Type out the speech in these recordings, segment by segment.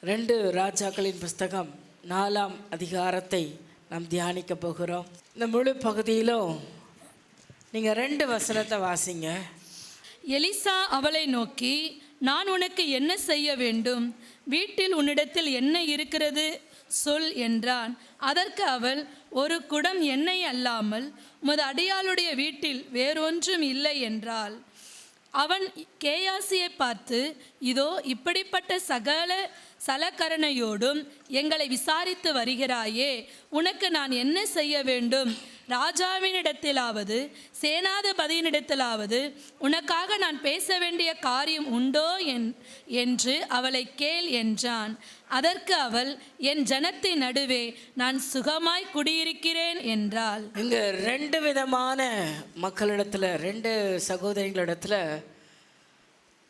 2 ராஜாக்களின் புஸ்தகம் 4ஆம் அதிகாரத்தை நாம் தியானிக்க போகிறோம். இந்த முழு பகுதியிலும் நீங்கள் 2 வசனத்தை வாசிங்க. எலிசா அவளை நோக்கி, நான் உனக்கு என்ன செய்ய வேண்டும்? வீட்டில் உன்னிடத்தில் என்ன இருக்கிறது சொல் என்றான். அதற்கு அவள், ஒரு குடம் எண்ணெய் அல்லாமல் உமது அடியாளுடைய வீட்டில் வேறொன்றும் இல்லை என்றாள். அவன் கேயாசியை பார்த்து, இதோ இப்படிப்பட்ட சகல சலக்கரணையோடும் எங்களை விசாரித்து வருகிறாயே, உனக்கு நான் என்ன செய்ய வேண்டும்? ராஜாவினிடத்திலாவது சேனாதிபதியினிடத்திலாவது உனக்காக நான் பேச வேண்டிய காரியம் உண்டோ என்று அவளை கேள் என்றான். அதற்கு அவள், என் ஜனத்தின் நடுவே நான் சுகமாய் குடியிருக்கிறேன் என்றாள். இங்கே 2 விதமான மக்களிடத்தில், 2 சகோதரிகளிடத்தில்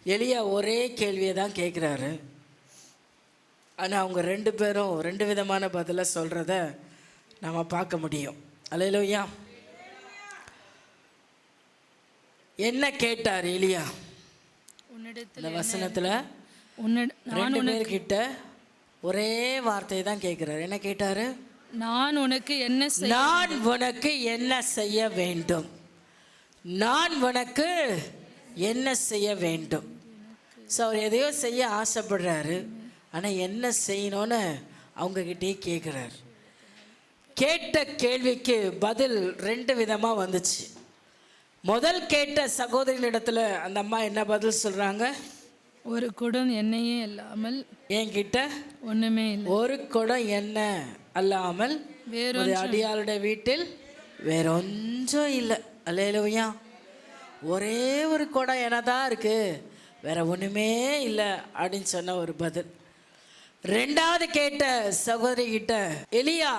எலியா ஒரே கேள்வியை தான் கேட்குறாரு. ஆனால் அவங்க 2 பேரும் 2 விதமான பதிலை சொல்கிறத நம்ம பார்க்க முடியும். அல்லேலூயா. என்ன கேட்டார் எலியா? இந்த வசனத்தில் 2 பேர்கிட்ட ஒரே வார்த்தையை தான் கேட்குறாரு. என்ன கேட்டாரு? நான் உனக்கு என்ன செய்ய வேண்டும்? நான் உனக்கு என்ன செய்ய வேண்டும்? ஸோ அவர் எதையோ செய்ய ஆசைப்படுறாரு, ஆனால் என்ன செய்யணும்னு அவங்கக்கிட்டே கேட்குறாரு. கேட்ட கேள்விக்கு பதில் 2 விதமாக வந்துச்சு. முதல் கேட்ட சகோதரிகளிடத்தில் அந்த அம்மா என்ன பதில் சொல்கிறாங்க? ஒரு குடம் எண்ணெயே இல்லாமல் என்கிட்ட ஒன்றுமே இல்லை. ஒரு குடம் எண்ணெய் அல்லாமல் வேறு அடியாளுடைய வீட்டில் வேறொன்றும் இல்லை. அல்லேலூயா. ஒரே ஒரு குடம் எண்ணெய் தான் இருக்குது, வேற ஒன்றுமே இல்லை அப்படின்னு சொன்ன ஒரு பதில். 2வது கேட்ட சகோதரி கிட்ட எலியா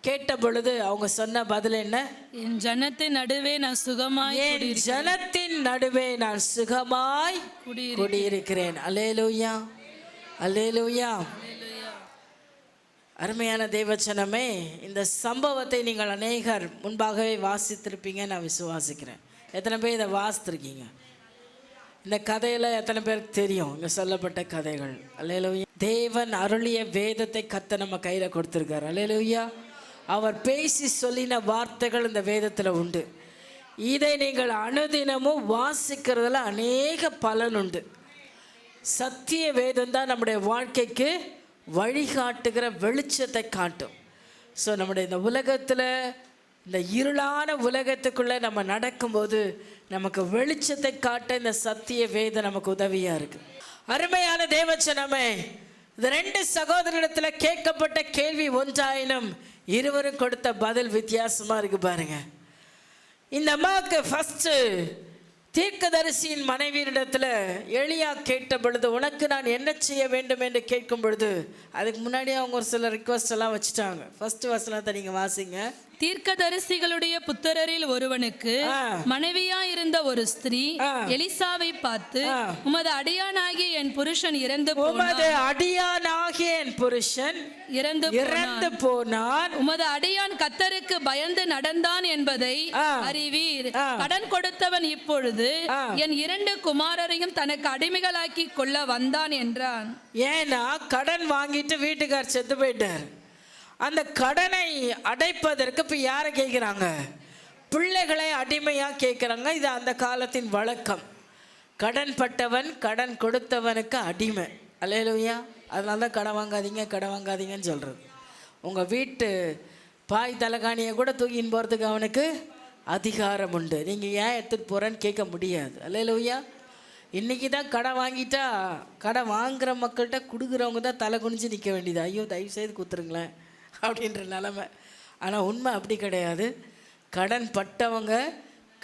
கேட்ட பொழுது அவங்க சொன்ன பதில் என்ன? என் ஜனத்தின் நடுவே நான் சுகமாய் குடியிருக்கிறேன். அல்லேலூயா, அல்லேலூயா. அருமையான தேவச்சனமே, இந்த சம்பவத்தை நீங்கள் அநேகர் முன்பாகவே வாசித்திருப்பீங்க நான் விசுவாசிக்கிறேன். எத்தனை பேர் இதை வாசித்திருக்கீங்க? இந்த கதையில் எத்தனை பேருக்கு தெரியும் இங்கே சொல்லப்பட்ட கதைகள்? அல்லேலூயா. தேவன் அருளிய வேதத்தை கர்த்தர் நம்ம கையில் கொடுத்துருக்கார். அல்லேலூயா. அவர் பேசி சொல்லின வார்த்தைகள் இந்த வேதத்தில் உண்டு. இதை நீங்கள் அனுதினமும் வாசிக்கிறதுல அநேக பலன் உண்டு. சத்திய வேதம் தான் நம்முடைய வாழ்க்கைக்கு வழிகாட்டுகிற வெளிச்சத்தை காட்டும். ஸோ நம்முடைய இந்த உலகத்தில், இந்த இருளான உலகத்துக்குள்ளே நம்ம நடக்கும்போது நமக்கு வெளிச்சத்தை காட்ட இந்த சத்திய வேதம் நமக்கு உதவியாக இருக்குது. அருமையான தேவச்சனமே, இந்த 2 சகோதரிடத்தில் கேட்கப்பட்ட கேள்வி ஒன்றாயினும் இருவரும் கொடுத்த பதில் வித்தியாசமாக இருக்கு பாருங்க. இந்த அம்மாவுக்கு ஃபஸ்ட்டு தீர்க்கதரிசியின் மனைவியிடத்தில் எலியா கேட்ட பொழுது, உனக்கு நான் என்ன செய்ய வேண்டும் என்று கேட்கும் பொழுது அதுக்கு முன்னாடி அவங்க ஒரு சில ரிக்வஸ்ட் எல்லாம் வச்சுட்டாங்க. ஃபர்ஸ்ட் வசனத்தை நீங்கள் வாசிங்க. தீர்க்கதரிசிகளுடைய புத்திரரில் ஒருவனுக்கு மனைவியா இருந்த ஒரு ஸ்திரீ எலிசாவை பார்த்து, உமது அடியானாகிய என் புருஷன் இறந்து போனான். உமது அடியான் கர்த்தருக்கு பயந்து நடந்தான் என்பதை அறிவீர். கடன் கொடுத்தவன் இப்பொழுது என் 2 குமாரரையும் தனக்கு அடிமைகளாக்கி கொள்ள வந்தான் என்றான். ஏன்னா கடன் வாங்கிட்டு வீட்டுக்கார் செத்து போயிட்டார். அந்த கடனை அடைப்பதற்கு இப்போ யாரை கேட்குறாங்க? பிள்ளைகளை அடிமையாக கேட்குறாங்க. இது அந்த காலத்தின் வழக்கம். கடன் பட்டவன் கடன் கொடுத்தவனுக்கு அடிமை. அல்லேலூயா. அதனால தான் கடன் வாங்காதீங்கன்னு சொல்கிறது. உங்கள் வீட்டு பாய் தலைகாணியை கூட தூக்கின்னு போகிறதுக்கு அவனுக்கு அதிகாரம் உண்டு. நீங்கள் ஏன் எடுத்துகிட்டு போகிறேன்னு கேட்க முடியாது. அல்லேலூயா. இன்றைக்கி தான் கடன் வாங்கிட்டா கடன் வாங்குகிற மக்கள்கிட்ட கொடுக்குறவங்க தான் தலை குனிஞ்சு நிற்க வேண்டியது. ஐயோ தயவு செய்து கொடுத்துருங்களேன் அப்படின்ற நிலைமை. ஆனால் உண்மை அப்படி கிடையாது. கடன் பட்டவங்க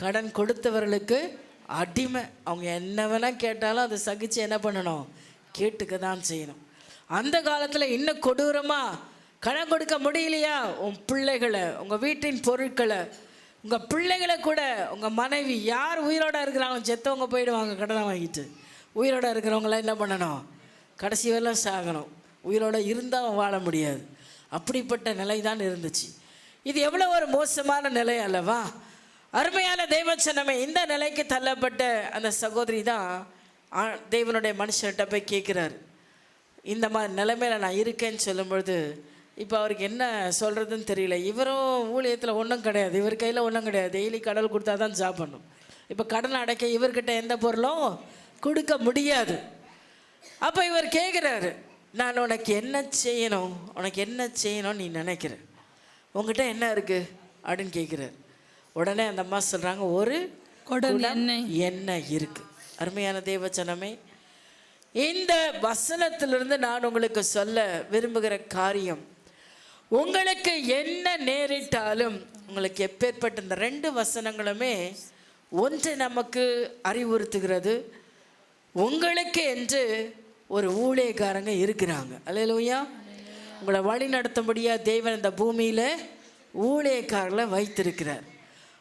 கடன் கொடுத்தவர்களுக்கு அடிமை. அவங்க என்ன வேணால் கேட்டாலும் அதை சகித்து என்ன பண்ணணும்? கேட்டுக்க தான் செய்யணும். அந்த காலத்தில் இன்னும் கொடூரமாக கடன் கொடுக்க முடியலையா, உன் பிள்ளைகளை, உங்கள் வீட்டின் பொருட்களை, உங்கள் பிள்ளைகளை கூட, உங்கள் மனைவி யார் உயிரோடு இருக்கிறாங்க, செத்தவங்க போயிடுவாங்க கடனை வாங்கிட்டு. உயிரோடு இருக்கிறவங்களாம் என்ன பண்ணணும்? கடைசி வரலாம் சாகணும். உயிரோடு இருந்தால் வாழ முடியாது. அப்படிப்பட்ட நிலை தான் இருந்துச்சு. இது எவ்வளோ ஒரு மோசமான நிலை அல்லவா? அருமையான தேவச்சனமே, இந்த நிலைக்கு தள்ளப்பட்ட அந்த சகோதரி தான் தேவனுடைய மனுஷன்கிட்ட போய் கேட்குறாரு, இந்த மாதிரி நிலைமையில் நான் இருக்கேன்னு சொல்லும்பொழுது இப்போ அவருக்கு என்ன சொல்கிறதுன்னு தெரியல. இவரும் ஊழியத்தில் ஒன்றும் கிடையாது, இவர் கையில் ஒன்றும் கிடையாது, டெய்லி கடல் கொடுத்தா தான் ஜாப் பண்ணும். இப்போ கடன் அடைக்க இவர்கிட்ட எந்த பொருளும் கொடுக்க முடியாது. அப்போ இவர் கேட்குறாரு, நான் உனக்கு என்ன செய்யணும், உனக்கு என்ன செய்யணும்னு நீ நினைக்கிற, உங்ககிட்ட என்ன இருக்குது அப்படின்னு கேட்குறாரு. உடனே அந்த அம்மா சொல்கிறாங்க, ஒரு குடம் எண்ணெய் இருக்குது. அருமையான தேவச்சனமே, இந்த வசனத்திலிருந்து நான் உங்களுக்கு சொல்ல விரும்புகிற காரியம், உங்களுக்கு என்ன நேரிட்டாலும், உங்களுக்கு எப்பேற்பட்ட இந்த 2 வசனங்களுமே ஒன்று நமக்கு அறிவுறுத்துகிறது. உங்களுக்கு என்று ஒரு ஊழியக்காரங்க இருக்கிறாங்க. அல்லேலூயா. உங்களை வழி நடத்தும்படியாக தேவன் இந்த பூமியில் ஊழியக்காரர்களை வைத்திருக்கிறார்.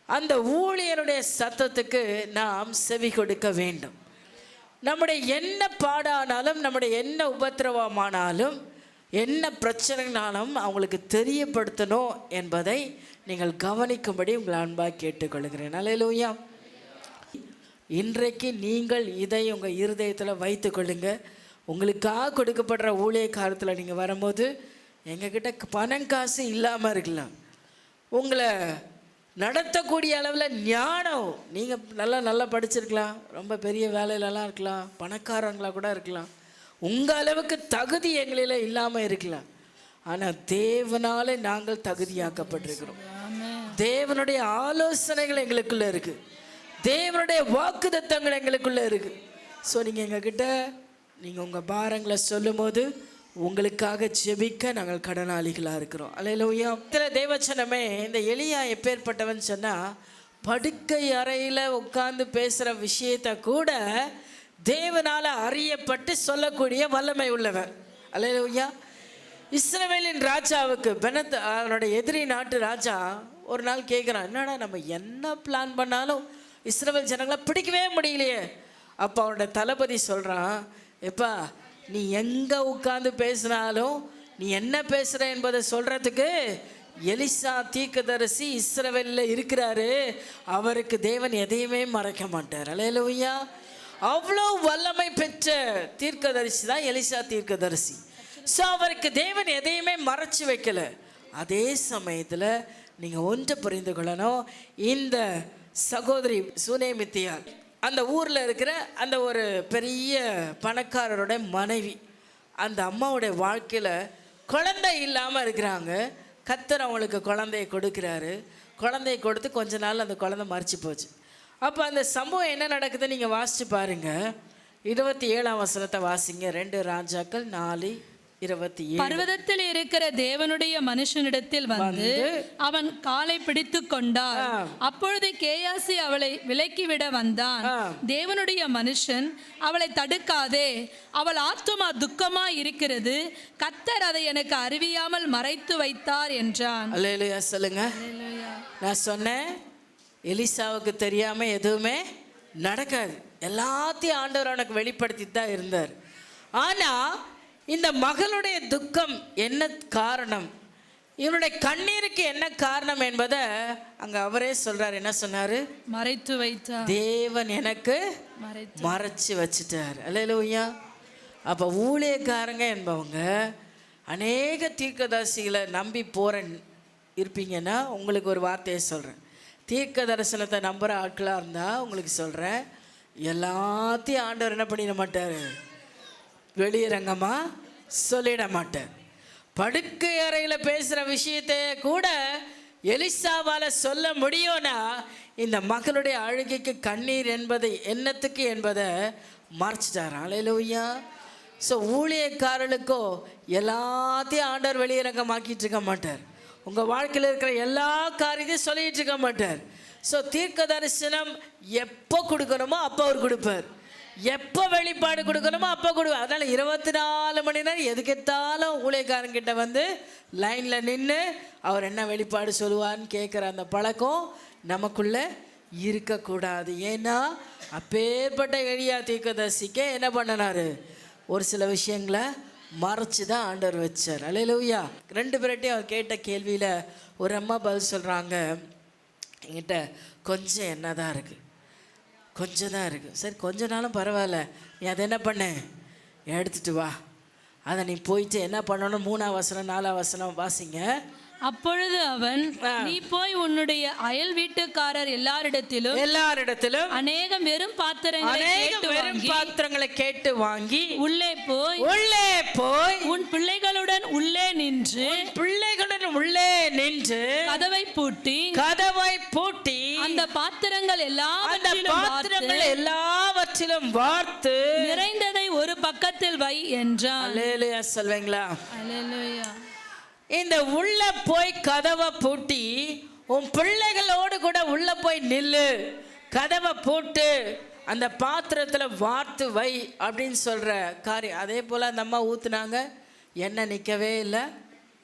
அந்த ஊழியருடைய சத்தத்துக்கு நாம் செவி கொடுக்க வேண்டும். நம்முடைய என்ன பாடானாலும், நம்முடைய என்ன உபத்திரவமானாலும், என்ன பிரச்சனைனாலும் அவங்களுக்கு தெரியப்படுத்தணும் என்பதை நீங்கள் கவனிக்கும்படி உங்களை அன்பாக கேட்டுக்கொள்கிறேன். அல்லேலூயா. இன்றைக்கு நீங்கள் இதை உங்கள் இருதயத்தில் வைத்து கொள்ளுங்க. உங்களுக்காக கொடுக்கப்படுற ஊழியக்காரத்தில் நீங்கள் வரும்போது எங்ககிட்ட பணம் காசு இல்லாமல் இருக்கலாம், உங்களை நடத்தக்கூடிய அளவில் ஞானம், நீங்கள் நல்லா படிச்சிருக்கலாம், ரொம்ப பெரிய வேலையிலலாம் இருக்கலாம், பணக்காரங்களாக கூட இருக்கலாம், உங்கள் அளவுக்கு தகுதி எங்களில் இல்லாமல் இருக்கலாம். ஆனால் தேவனாலே நாங்கள் தகுதியாக்கப்பட்டிருக்கிறோம். தேவனுடைய ஆலோசனைகள் எங்களுக்குள்ளே இருக்குது, தேவனுடைய வாக்குத்தத்தங்கள் எங்களுக்குள்ளே இருக்குது. ஸோ நீங்கள் எங்ககிட்ட நீங்கள் உங்கள் பாரங்களை சொல்லும் போது உங்களுக்காக ஜெபிக்க நாங்கள் கடனாளிகளாக இருக்கிறோம். அல்லேலூயா. தேவச்சனமே, இந்த எலியா எப்பேற்பட்டவன் சொன்னால், படுக்கை அறையில் உட்கார்ந்து பேசுகிற விஷயத்தை கூட தேவனால் அறியப்பட்டு சொல்லக்கூடிய வல்லமை உள்ளவன். அல்லேலூயா. இஸ்ரவேலின் ராஜாவுக்கு அவனுடைய எதிரி நாட்டு ராஜா ஒரு நாள் கேட்குறான், என்னடா நம்ம என்ன பிளான் பண்ணாலும் இஸ்ரவேல் ஜனங்களை பிடிக்கவே முடியலையே. அப்போ அவனுடைய தளபதி சொல்கிறான், எப்பா நீ எங்கே உட்கார்ந்து பேசினாலும் நீ என்ன பேசுகிற என்பதை சொல்கிறதுக்கு எலிசா தீர்க்கதரிசி இஸ்ரவேலில் இருக்கிறாரு, அவருக்கு தேவன் எதையுமே மறைக்க மாட்டார். அல்லேலூயா. அவ்வளோ வல்லமை பெற்ற தீர்க்கதரிசி தான் எலிசா தீர்க்கதரிசி. ஸோ அவருக்கு தேவன் எதையுமே மறைச்சி வைக்கல. அதே சமயத்தில் நீங்கள் ஒன்று புரிந்து கொள்ளணும், இந்த சகோதரி சுனேமித்தியால் அந்த ஊரில் இருக்கிற அந்த ஒரு பெரிய பணக்காரரோட மனைவி, அந்த அம்மாவுடைய வாழ்க்கையில் குழந்தை இல்லாமல் இருக்கிறாங்க. கர்த்தர் அவங்களுக்கு குழந்தையை கொடுக்குறாரு. குழந்தையை கொடுத்து கொஞ்ச நாள் அந்த குழந்தை மறிச்சு போச்சு. அப்போ அந்த சம்பவம் என்ன நடக்குதுன்னு நீங்கள் வாசித்து பாருங்கள். 27ஆம் வசனத்தை வாசிங்க. 2 ராஜாக்கள் 4:27. பர்வதத்தில் இருக்கிற தேவனுடைய மனுஷனிடத்தில் வந்து அவன் காலை பிடித்து கொண்டார். அப்பொழுது கேயாசி அவளை விலக்கிவிட வந்தான். தேவனுடைய மனுஷன், அவளை தடுக்காதே, அவள் ஆத்துமா துக்கமா இருக்கிறது, கர்த்தர் அதை எனக்கு அறிவியாமல் மறைத்து வைத்தார் என்றான். அல்லேலூயா சொல்லுங்க. நான் சொன்னேன், எலிசாவுக்கு தெரியாமல் எதுவுமே நடக்காது. எல்லாத்தையும் ஆண்டவர் அவனுக்கு வெளிப்படுத்தி தான் இருந்தார். ஆனால் இந்த மகளுடைய துக்கம் என்ன காரணம், இவனுடைய கண்ணீருக்கு என்ன காரணம் என்பதை அங்கே அவரே சொல்கிறார். என்ன சொன்னார்? மறைத்து வைத்தார். தேவன் எனக்கு மறைச்சு வச்சுட்டார். அல்லேலூயா. அப்போ ஊழியக்காரங்க என்பவங்க அநேக தீர்க்கதரிசிகளை நம்பி போகிற இருப்பீங்கன்னா உங்களுக்கு ஒரு வார்த்தையை சொல்கிறேன். தீர்க்க தரிசனத்தை நம்புகிற ஆட்களாக இருந்தால் உங்களுக்கு சொல்கிறேன், எல்லாத்தையும் ஆண்டவர் என்ன பண்ணிட மாட்டார், வெளியரங்கமாக சொல்லிட மாட்டார். படுக்கை அறையில் பேசுகிற விஷயத்தை கூட எலிசாவால் சொல்ல முடியும்னா இந்த மக்களுடைய அழுகைக்கு கண்ணீர் என்பதை என்னத்துக்கு என்பதை மறைச்சிட்டார். அல்லேலூயா. ஸோ ஊழியக்காரர்களுக்கோ எல்லாத்தையும் ஆண்டவர் வெளியரங்கமாக்கிட்டு இருக்க மாட்டார். உங்கள் வாழ்க்கையில் இருக்கிற எல்லா காரியத்தையும் சொல்லிகிட்டு இருக்க மாட்டார். ஸோ தீர்க்க தரிசனம் எப்போ கொடுக்கணுமோ அப்போ அவர் கொடுப்பார், எப்போ வெளிப்பாடு கொடுக்கணுமோ அப்போ கொடுப்பார். அதனால் 24 மணி நேரம் எதுக்கெத்தாலும் ஊழியக்காரங்கிட்ட வந்து லைனில் நின்று அவர் என்ன வெளிப்பாடு சொல்லுவார்னு கேட்குற அந்த பழக்கம் நமக்குள்ளே இருக்கக்கூடாது. ஏன்னா அப்பேற்பட்ட எளியா தீர்க்கதரிசிக்கு என்ன பண்ணினார், ஒரு சில விஷயங்களை மறைச்சி தான் ஆண்டவர் வச்சார். அல்லேலூயா. 2 பேர்ட்டையும் அவர் கேட்ட கேள்வியில் ஒரு அம்மா பதில் சொல்கிறாங்க, என்கிட்ட கொஞ்சம் என்ன தான் இருக்குது, கொஞ்சம் தான் இருக்குது. சரி கொஞ்ச நாளும் பரவாயில்ல, நீ அதை என்ன பண்ண எடுத்துகிட்டு வா அதை நீ போயிட்டு என்ன பண்ணணும்? 3ஆம் வசனம் 4ஆம் வசனம் வாசிங்க. அப்பொழுது அவன், நீ போய் உன்னுடைய அயல் வீட்டுக்காரர் எல்லாரிடத்திலும் அநேகம் வெறும் பாத்திரங்களை கேட்டு வாங்கி உள்ளே போய் உன் பிள்ளைகளுடன் உள்ளே நின்று கதவை பூட்டி அந்த பாத்திரங்கள் எல்லாவற்றிலும் வார்த்து நிறைந்ததை ஒரு பக்கத்தில் வை என்றான். அல்லேலூயா சொல்வீங்களா? அல்லேலூயா. இந்த உள்ள போய் கதவை பூட்டி உன் பிள்ளைகளோடு கூட உள்ள போய் நில்லு, கதவை போட்டு அந்த பாத்திரத்தில் வார்த்து வை அப்படின்னு சொல்கிற காரியம். அதே போல் அந்த அம்மா ஊற்றுனாங்க, எண்ணெய் நிற்கவே இல்லை,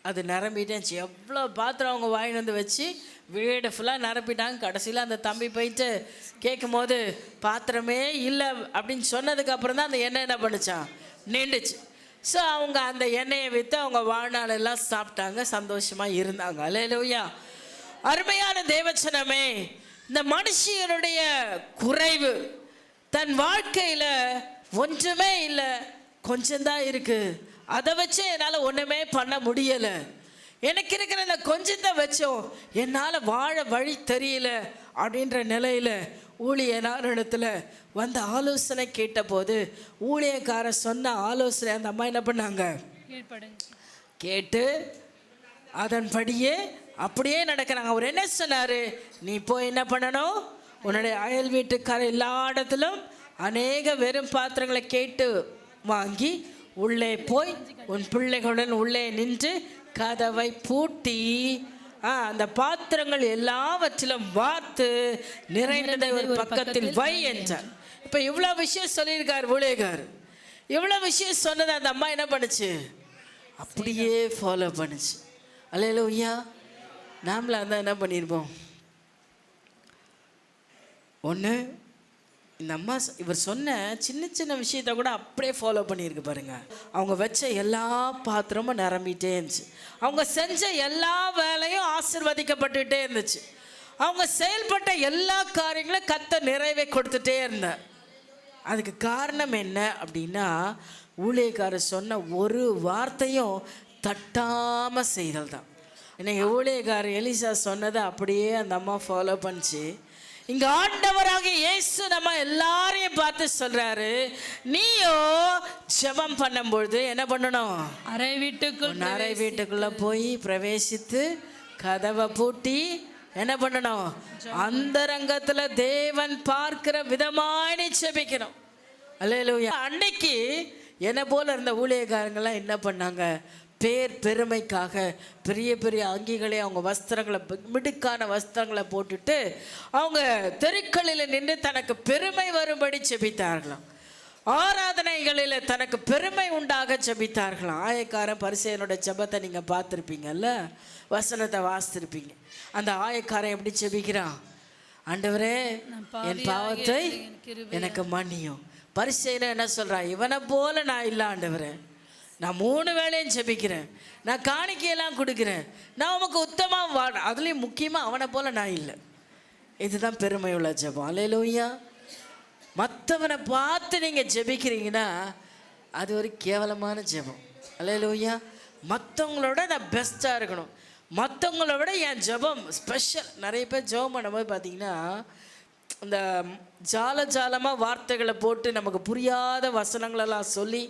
அது நிரம்பிட்டேச்சு. எவ்வளோ பாத்திரம் அவங்க வாங்கிட்டு வந்து வச்சு வீடு ஃபுல்லாக நிரப்பிட்டாங்க. கடைசியில் அந்த தம்பி போயிட்டு கேட்கும் போது பாத்திரமே இல்லை அப்படின்னு சொன்னதுக்கப்புறம் தான் அந்த எண்ணெய் என்ன பண்ணுச்சான்? நின்றுச்சு. ஸோ அவங்க அந்த எண்ணெயை விற்று அவங்க வாழ்நாளெல்லாம் சாப்பிட்டாங்க, சந்தோஷமாக இருந்தாங்க. அல்லேலூயா. அருமையான தேவச்சனமே, இந்த மனுஷனுடைய குறைவு தன் வாழ்க்கையில் ஒன்றுமே இல்லை, கொஞ்சம்தான் இருக்குது, அதை வச்சு என்னால் ஒன்றுமே பண்ண முடியலை, எனக்கு இருக்கிற இந்த கொஞ்சத்தை வச்சோம் என்னால் வாழ வழி தெரியல அப்படின்ற நிலையில் ஊழியனாரிடத்துல வந்து ஆலோசனை கேட்டபோது ஊழியக்காரர் சொன்ன ஆலோசனை அந்த அம்மா என்ன பண்ணாங்க? கேட்டு அதன்படியே அப்படியே நடக்கிறாங்க. அவர் என்ன சொன்னார்? நீ போய் என்ன பண்ணணும்? உன்னுடைய அயல் வீட்டுக்காரர் எல்லா இடத்திலும் அநேக வெறும் பாத்திரங்களை கேட்டு வாங்கி உள்ளே போய் உன் பிள்ளைகளுடன் உள்ளே நின்று கதவை பூட்டி அந்த பாத்திரங்கள் எல்லாவற்றிலும் வார்த்து நிறைந்ததை ஒரு பக்கத்தில் வை என்றார். இப்போ இவ்வளோ விஷயம் சொல்லியிருக்கார் ஊழியக்கார். இவ்வளோ விஷயம் சொன்னதை அந்த அம்மா என்ன பண்ணுச்சு? அப்படியே ஃபாலோ பண்ணுச்சு. அல்லேலூயா. நாமள அந்த என்ன பண்ணியிருப்போம்? ஒன்று இந்த அம்மா இவர் சொன்ன சின்ன சின்ன விஷயத்த கூட அப்படியே ஃபாலோ பண்ணியிருக்கு பாருங்க. அவங்க வச்ச எல்லா பாத்திரமும் நிரம்பிட்டே இருந்துச்சு. அவங்க செஞ்ச எல்லா வேலையும் ஆசீர்வதிக்கப்பட்டுகிட்டே இருந்துச்சு. அவங்க செயல்பட்ட எல்லா காரியங்களும் கர்த்தர் நிறைவே கொடுத்துட்டே இருந்தார். அதுக்கு காரணம் என்ன அப்படின்னா, ஊழியக்காரர் சொன்ன ஒரு வார்த்தையும் தட்டாமல் செய்தல் தான். இன்னைக்கு ஊழியக்காரர் எலிசா சொன்னதை அப்படியே அந்த அம்மா ஃபாலோ பண்ணிச்சு. இங்க ஆண்டவராக இயேசு நம்ம எல்லாரையும் பார்த்து சொல்றாரு, நீயோ ஜெபம் பண்ணும்பொழுது என்ன பண்ணணும்? அறை வீட்டுக்குள்ள போய் பிரவேசித்து கதவை பூட்டி என்ன பண்ணணும்? அந்தரங்கத்துல தேவன் பார்க்கிற விதமாய் ஜெபிக்கணும். அல்லேலூயா. அன்னைக்கு என்ன போல இருந்த ஊழியக்காரங்களாம் என்ன பண்ணாங்க? பெருமைக்காக பெரிய பெரிய அங்கிகளை, அவங்க வஸ்திரங்களை, மிடுக்கான வஸ்திரங்களை போட்டுட்டு அவங்க தெருக்களில் நின்று தனக்கு பெருமை வரும்படி ஜெபித்தார்களாம். ஆராதனைகளில் தனக்கு பெருமை உண்டாக ஜெபித்தார்களாம். ஆயக்காரன் பரிசேயனோட ஜெபத்தை நீங்கள் பார்த்துருப்பீங்கல்ல, வசனத்தை வாசித்திருப்பீங்க. அந்த ஆயக்காரன் எப்படி ஜெபிக்கிறான்? ஆண்டவரே என் பாவத்தை எனக்கு மன்னியும். பரிசேயன் என்ன சொல்கிறான்? இவனை போல நான் இல்லை ஆண்டவரே, நான் 3 வேளையும் ஜெபிக்கிறேன், நான் காணிக்கையெல்லாம் கொடுக்குறேன், நான் உமக்கு உத்தமாக வாழ, அதுலேயும் முக்கியமாக அவனை போல் நான் இல்லை. இதுதான் பெருமை உள்ள ஜெபம். அல்லேலூயா. மற்றவனை பார்த்து நீங்கள் ஜெபிக்கிறீங்கன்னா அது ஒரு கேவலமான ஜெபம். அல்லேலூயா. மற்றவங்களோட நான் பெஸ்ட்டாக இருக்கணும், மற்றவங்கள விட என் ஜெபம் ஸ்பெஷல். நிறைய பேர் ஜெபம் பண்ணும்போது பார்த்தீங்கன்னா இந்த ஜாலமாக வார்த்தைகளை போட்டு நமக்கு புரியாத வசனங்களெல்லாம் சொல்லி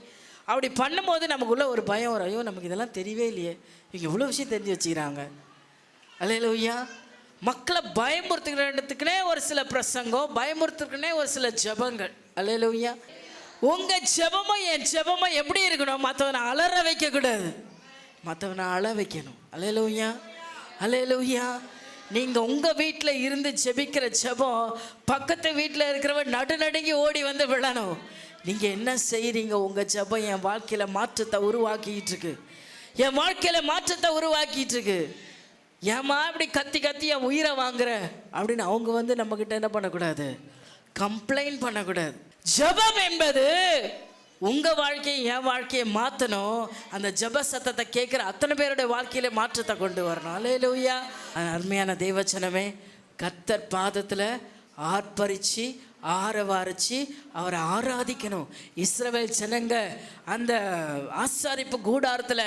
அப்படி பண்ணும்போது நமக்குள்ள ஒரு பயம் வரும். ஐயோ, நமக்கு இதெல்லாம் தெரியவே இல்லையே, இவங்க இவ்வளோ விஷயம் தெரிஞ்சு வச்சுக்கிறாங்க. அல்லேலூயா. மக்களை பயமுறுத்துக்கிறதுக்குனே ஒரு சில பிரசங்கம், பயமுறுத்துக்குனே ஒரு சில ஜெபங்கள். அல்லேலூயா. உங்கள் ஜெபமும் என் ஜெபமும் எப்படி இருக்கணும்? மற்றவனை அலற வைக்கக்கூடாது, மற்றவனை அழ வைக்கணும். அல்லேலூயா. அல்லேலூயா. நீங்கள் உங்கள் வீட்டில் இருந்து ஜெபிக்கிற ஜெபம் பக்கத்து வீட்டில் இருக்கிறவன் நடுநடுங்கி ஓடி வந்து விழணும். நீங்கள் என்ன செய்கிறீங்க? உங்கள் ஜெபம் என் வாழ்க்கையில் மாற்றத்தை உருவாக்கிட்டு இருக்கு, என் வாழ்க்கையில் மாற்றத்தை உருவாக்கிட்டு இருக்கு. ஏம்மா இப்படி கத்தி கத்தி என் உயிரை வாங்குற அப்படின்னு அவங்க வந்து நம்மக்கிட்ட என்ன பண்ணக்கூடாது? கம்ப்ளைண்ட் பண்ணக்கூடாது. ஜெபம் என்பது உங்கள் வாழ்க்கையை என் வாழ்க்கையை மாற்றணும். அந்த ஜெப சத்தத்தை கேட்குற அத்தனை பேருடைய வாழ்க்கையில மாற்றத்தை கொண்டு வரணும். அல்லேலூயா. அருமையான தேவச்சனமே, கர்த்தர் பாதத்தில் ஆர்ப்பரித்து ஆரவாரிச்சு அவரை ஆராதிக்கணும். இஸ்ரவேல் ஜனங்க அந்த ஆசாரிப்பு கூடாரத்தில்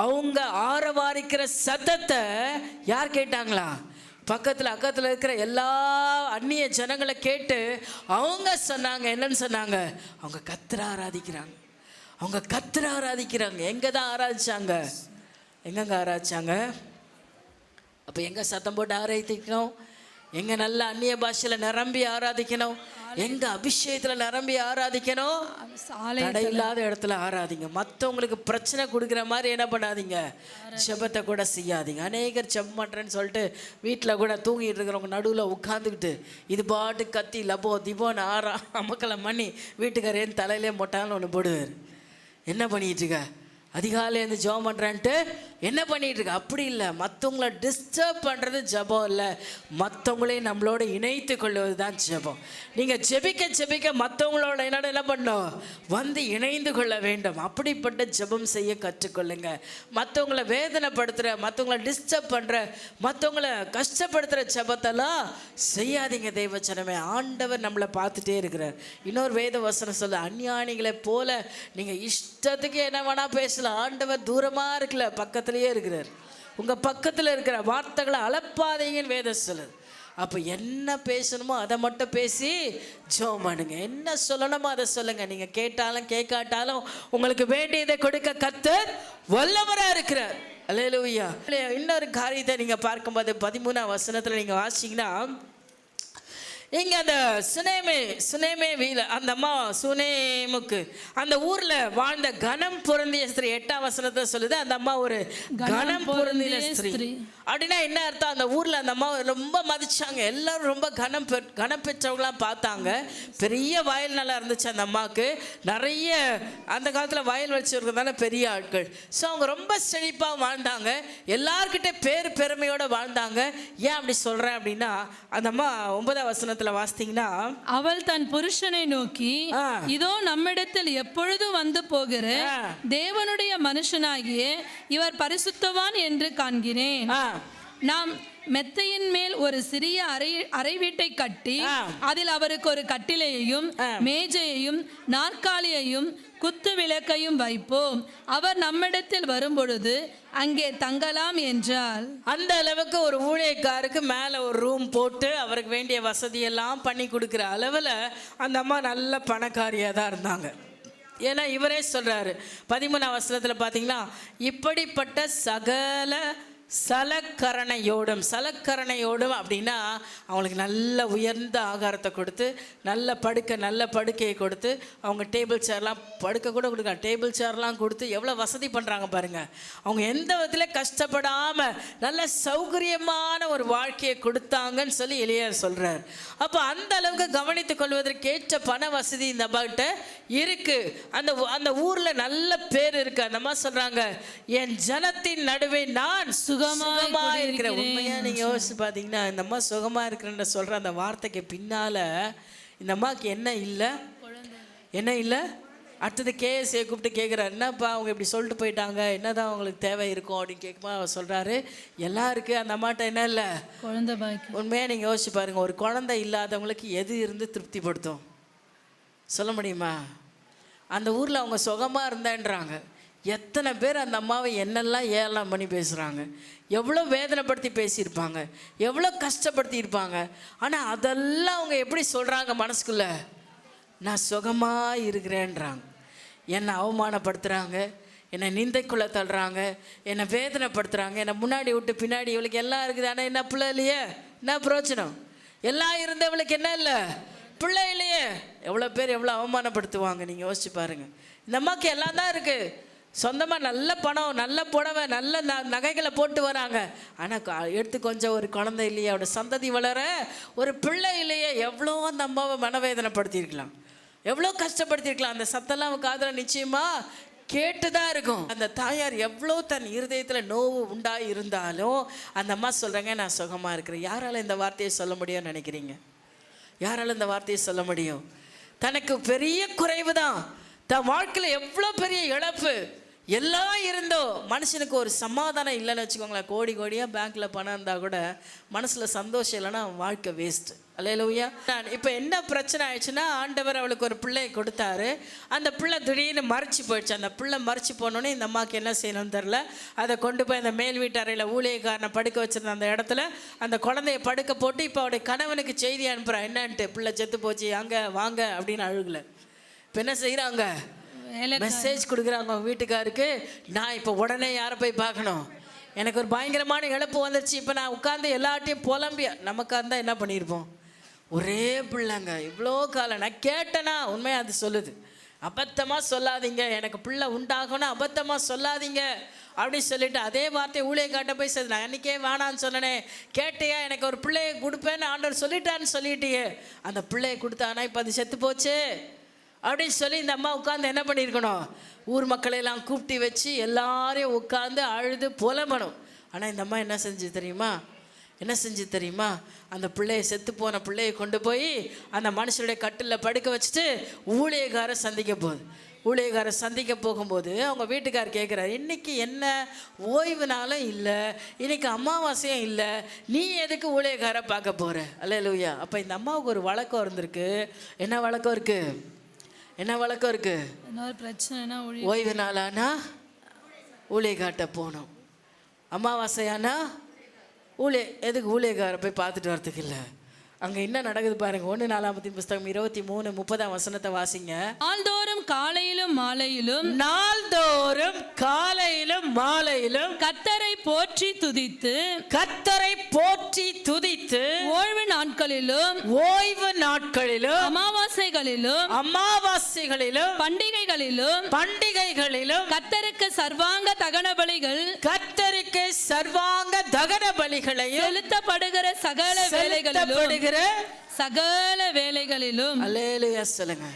அவங்க ஆரவாரிக்கிற சத்தத்தை யார் கேட்டாங்களா? அக்கத்தில் இருக்கிற எல்லா அந்நிய ஜனங்களை கேட்டு அவங்க சொன்னாங்க, என்னன்னு சொன்னாங்க? அவங்க கர்த்தரை ஆராதிக்கிறாங்க, அவங்க கர்த்தரை ஆராதிக்கிறாங்க. எங்கே தான் ஆராதிச்சாங்க? எங்கெங்க ஆராதிச்சாங்க? அப்போ எங்கே சத்தம் போட்டு ஆராதிக்கணும்? எங்கே நல்ல அந்நிய பாஷையில் நிரம்பி ஆராதிக்கணும்? எங்கே அபிஷேகத்தில் நிரம்பி ஆராதிக்கணும்? தடை இல்லாத இடத்துல ஆராதிங்க. மற்றவங்களுக்கு பிரச்சனை கொடுக்குற மாதிரி என்ன பண்ணாதீங்க, ஜெபத்தை கூட செய்யாதீங்க. அநேகர் ஜெபம் பண்ணுறேன்னு சொல்லிட்டு வீட்டில் கூட தூங்கிட்டு இருக்கிறவங்க நடுவில் உட்காந்துக்கிட்டு இது பாட்டு கத்தி லபோ திபோன்னு அமக்கலை பண்ணி வீட்டுக்காரேன்னு தலையிலே மொட்டாலும் ஒன்று போடுவார். என்ன பண்ணிட்டு இருக்க? அதிகாலையிலேருந்து ஜெபம் பண்ணுறேன்ட்டு என்ன பண்ணிகிட்டு இருக்கு? அப்படி இல்லை, மற்றவங்கள டிஸ்டர்ப் பண்ணுறது ஜெபம் இல்லை, மற்றவங்களையும் நம்மளோட இணைத்து கொள்வது தான் ஜெபம். நீங்கள் ஜெபிக்க ஜெபிக்க மற்றவங்களோட என்ன பண்ணணும்? வந்து இணைந்து கொள்ள வேண்டும். அப்படிப்பட்ட ஜெபம் செய்ய கற்றுக்கொள்ளுங்க. மற்றவங்கள வேதனைப்படுத்துகிற, மற்றவங்கள டிஸ்டர்ப் பண்ணுற, மற்றவங்கள கஷ்டப்படுத்துகிற ஜெபத்தெல்லாம் செய்யாதீங்க. தெய்வச்சனமே, ஆண்டவர் நம்மளை பார்த்துட்டே இருக்கிறார். இன்னொரு வேத வசனம் சொல்ல, அஞ்ஞானிகளை போல நீங்கள் இஷ்டத்துக்கு என்ன வேணால் பேச, ஆண்டவர் தூரமாக இருக்கல, பக்கத்திலேயே இருக்கிறார். உங்கள் பக்கத்தில் இருக்கிற வார்த்தைகளை அளப்பாதீங்கன்னு வேதம் சொல்லுது. அப்போ என்ன பேசணுமோ அதை மட்டும் பேசி ஜெபம் பண்ணுங்க. என்ன சொல்லணுமோ அதை சொல்லுங்க. நீங்கள் கேட்டாலும் கேட்காட்டாலும் உங்களுக்கு வேண்டியதை கொடுக்க கர்த்தர் வல்லவராக இருக்கிறார். அல்லேலூயா. இன்னொரு காரியத்தை நீங்கள் பார்க்கும்போது 13ஆம் வசனத்தில் நீங்கள் வாசிங்கன்னா, இங்கே அந்த சுனேமே வீல அந்த அம்மா சுனேமுக்கு அந்த ஊரில் வாழ்ந்த கனம் பொருந்திய ஸ்திரீ 8ஆம் வசனத்தை சொல்லுது. அந்த அம்மா ஒரு கனம் பொருந்திய ஸ்திரீ. அப்படின்னா என்ன அர்த்தம்? அந்த ஊரில் அந்த அம்மா ரொம்ப மதிச்சாங்க. எல்லாரும் ரொம்ப கனம் பெற்றவங்களாம் பார்த்தாங்க. பெரிய வயல் நல்லா இருந்துச்சு அந்த அம்மாவுக்கு. நிறைய அந்த காலத்தில் வயல் வச்சுருக்கிறதால பெரிய ஆட்கள். ஸோ அவங்க ரொம்ப செழிப்பாக வாழ்ந்தாங்க. எல்லார்கிட்ட பெருமையோடு வாழ்ந்தாங்க. ஏன் அப்படி சொல்கிறேன் அப்படின்னா, அந்த அம்மா 9ஆம் வசனத்தில் வாசித்தீங்கன்னா, அவள் தன் புருஷனை நோக்கி, இதோ நம்மிடத்தில் எப்பொழுதும் வந்து போகிற தேவனுடைய மனுஷனாகிய இவர் பரிசுத்தவான் என்று காண்கிறேன். நாம் மெத்தையின் மேல் ஒரு சிறிய அறை வீட்டை கட்டி அதில் அவருக்கு ஒரு கட்டிலையையும் மேஜையையும் நாற்காலியையும் குத்து விளக்கையும் வைப்போம். அவர் நம்மிடத்தில் வரும்பொழுது அங்கே தங்கலாம் என்றால். அந்த அளவுக்கு ஒரு ஊழியக்காருக்கு மேலே ஒரு ரூம் போட்டு அவருக்கு வேண்டிய வசதியெல்லாம் பண்ணி கொடுக்குற அளவில் அந்த அம்மா நல்ல பணக்காரியாக தான் இருந்தாங்க. ஏன்னா இவரே சொல்கிறாரு 13ஆம் வசனத்தில் பார்த்தீங்கன்னா, இப்படிப்பட்ட சகல சலக்கரணையோடும் அப்படின்னா அவங்களுக்கு நல்ல உயர்ந்த ஆகாரத்தை கொடுத்து நல்ல படுக்கையை கொடுத்து அவங்க டேபிள் சேர்லாம் படுக்க கூட கொடுக்கலாம், டேபிள் சேர்லாம் கொடுத்து எவ்வளோ வசதி பண்ணுறாங்க பாருங்கள். அவங்க எந்த விதத்தில் கஷ்டப்படாமல் நல்ல சௌகரியமான ஒரு வாழ்க்கையை கொடுத்தாங்கன்னு சொல்லி எலியார் சொல்கிறார். அப்போ அந்த அளவுக்கு கவனித்து கொள்வதற்கேற்ற பண வசதி இந்த அம்மாகிட்ட இருக்குது. அந்த ஊரில் நல்ல பேர் இருக்குது. அந்த அம்மா சொல்கிறாங்க, என் ஜனத்தின் நடுவே நான் சுகமா இருக்கிற. உண்மையா நீங்க யோசிச்சு பாத்தீங்கன்னா, இந்த அம்மா சுகமா இருக்கிறேன்னு சொல்ற அந்த வார்த்தைக்கு பின்னால இந்த அம்மாவுக்கு என்ன இல்லை? அடுத்தது கேஎஸ்ஏ கூப்பிட்டு கேட்குறாரு, என்னப்பா அவங்க இப்படி சொல்லிட்டு போயிட்டாங்க, என்னதான் அவங்களுக்கு தேவை இருக்கும் அப்படின்னு கேட்குமா அவர் சொல்றாரு, எல்லாம் இருக்கு, அந்த அம்மாட்ட என்ன இல்லை? குழந்தை பாக்கி. உண்மையா நீங்க யோசிச்சு பாருங்க, ஒரு குழந்தை இல்லாதவங்களுக்கு எது இருந்து திருப்திப்படுத்தும் சொல்ல முடியுமா? அந்த ஊர்ல அவங்க சுகமா இருந்தேன்றாங்க. எத்தனை பேர் அந்த அம்மாவை என்னெல்லாம் ஏளனம் பண்ணி பேசுகிறாங்க, எவ்வளோ வேதனைப்படுத்தி பேசியிருப்பாங்க, எவ்வளோ கஷ்டப்படுத்தியிருப்பாங்க. ஆனால் அதெல்லாம் அவங்க எப்படி சொல்கிறாங்க மனசுக்குள்ள? நான் சுகமாக இருக்கிறேன்றாங்க. என்னை அவமானப்படுத்துகிறாங்க, என்னை நிந்தைக்குள்ளே தள்ளுறாங்க, என்னை வேதனைப்படுத்துகிறாங்க, என்னை முன்னாடி விட்டு பின்னாடி இவளுக்கு எல்லாம் இருக்குது, ஆனால் என்ன பிள்ளை இல்லையே, என்ன பிரயோஜனம்? எல்லாம் இருந்தவளுக்கு என்ன இல்லை? பிள்ளை இல்லையே. எவ்வளோ பேர் எவ்வளோ அவமானப்படுத்துவாங்க நீங்கள் யோசிச்சு பாருங்கள். இந்த அம்மாவுக்கு எல்லாம் தான் இருக்குது, சொந்தமாக நல்ல பணம், நல்ல புடவை, நல்ல நகைகளை போட்டு வராங்க. ஆனால் எடுத்து கொஞ்சம் ஒரு குழந்தை இல்லையே, அவட சந்ததி வளர ஒரு பிள்ளை இல்லையே. எவ்வளோ அந்த அம்மாவை மனவேதனைப்படுத்தியிருக்கலாம், எவ்வளோ கஷ்டப்படுத்தியிருக்கலாம். அந்த சத்தெல்லாம் அவன் காதில் நிச்சயமாக கேட்டுதான் இருக்கும். அந்த தாயார் எவ்வளோ தன் இருதயத்தில் நோவு உண்டாகி இருந்தாலும் அந்த அம்மா சொல்கிறாங்க, நான் சுகமாக இருக்கிறேன். யாரால் இந்த வார்த்தையை சொல்ல முடியும்னு நினைக்கிறீங்க? யாரால் இந்த வார்த்தையை சொல்ல முடியும்? தனக்கு பெரிய குறைவு தான், தன் வாழ்க்கையில் எவ்வளோ பெரிய இழப்பு, எல்லாம் இருந்தோ மனுஷனுக்கு ஒரு சமாதானம் இல்லைன்னு வச்சுக்கோங்களேன். கோடி கோடியாக பேங்க்கில் பணம் இருந்தால் கூட மனசில் சந்தோஷம் இல்லைன்னா அவன் வாழ்க்கை வேஸ்ட்டு. அல்லேலூயா. இப்போ என்ன பிரச்சனை ஆயிடுச்சுன்னா, ஆண்டவர் அவளுக்கு ஒரு பிள்ளையை கொடுத்தாரு. அந்த பிள்ளை திடீர்னு மறைச்சி போயிடுச்சு. அந்த பிள்ளை மறைச்சி போனோன்னே இந்த அம்மாவுக்கு என்ன செய்யணும்னு தெரில. அதை கொண்டு போய் அந்த மேல் வீட்டு அறையில் ஊழியக்காரனை படுக்க வச்சுருந்த அந்த இடத்துல அந்த குழந்தைய படுக்க போட்டு இப்போ அவருடைய கணவனுக்கு செய்தி அனுப்புகிறான். என்னன்ட்டு, பிள்ளை செத்து போச்சு, அங்கே வாங்க அப்படின்னு அழுகலை. இப்போ என்ன செய்கிறாங்க, மெசேஜ் கொடுக்குறாங்க அவங்க வீட்டுக்காருக்கு. நான் இப்போ உடனே யாரை போய் பார்க்கணும், எனக்கு ஒரு பயங்கரமான இழப்பு வந்துருச்சு. இப்போ நான் உட்காந்து எல்லாட்டையும் புலம்பிய, நமக்காக இருந்தால் என்ன பண்ணியிருப்போம். ஒரே பிள்ளைங்க இவ்வளோ காலம் நான் கேட்டேன்னா உண்மையாக அது சொல்லுது. அபத்தமாக சொல்லாதீங்க, எனக்கு பிள்ளை உண்டாகணும் அபத்தமாக சொல்லாதீங்க அப்படின்னு சொல்லிட்டு அதே வார்த்தை ஊழியக்காட்ட போய் சொல்லு. நான் அன்றைக்கே வேணான்னு சொன்னனே, கேட்டியா, எனக்கு ஒரு பிள்ளையை கொடுப்பேன்னு ஆண்டவர் சொல்லிட்டான்னு சொல்லிட்டியே. அந்த பிள்ளையை கொடுத்தானா இப்போ அது செத்து போச்சு அப்படின்னு சொல்லி இந்த அம்மா உட்காந்து என்ன பண்ணியிருக்கணும், ஊர் மக்களையெல்லாம் கூப்பிட்டு வச்சு எல்லாரையும் உட்காந்து அழுது புலம்பணும். ஆனால் இந்த அம்மா என்ன செஞ்சு தெரியுமா, அந்த பிள்ளையை செத்து போன பிள்ளையை கொண்டு போய் அந்த மனுஷனுடைய கட்டிலில் படுக்க வச்சுட்டு ஊழியக்காரை சந்திக்க போகுது. ஊழியக்காரை சந்திக்க போகும்போது அவங்க வீட்டுக்கார் கேட்குறாரு, இன்றைக்கி என்ன ஓய்வு நாளும் இல்லை, இன்றைக்கி அமாவாசையும் இல்லை, நீ எதுக்கு ஊழியக்காரை பார்க்க போகிற. அல்லேலூயா. அப்போ இந்த அம்மாவுக்கு ஒரு வழக்கம் இருந்திருக்கு. என்ன வழக்கம் இருக்குது, ஒரு பிரச்சனைனா ஓய்வு நாளானா ஊழியக்காட்ட போகணும், அமாவாசையானா எதுக்கு ஊழியக்காரை போய் பார்த்துட்டு வரதுக்கு இல்லை. அங்கே என்ன நடக்குது பாருங்க. 1 நாளாகமத்தின் புஸ்தகம் 23:30 வாசிங்க. நாள்தோறும் காலையிலும் மாலையிலும் கர்த்தரை போற்றி துதித்து ஓய்வு நாட்களிலும் அமாவாசைகளிலும் பண்டிகைகளிலும் கர்த்தருக்கு சர்வாங்க தகன பலிகளையும் செலுத்தப்படுகிற சகல வேலைகளிலும். அல்லேலூயா சொல்லுங்க.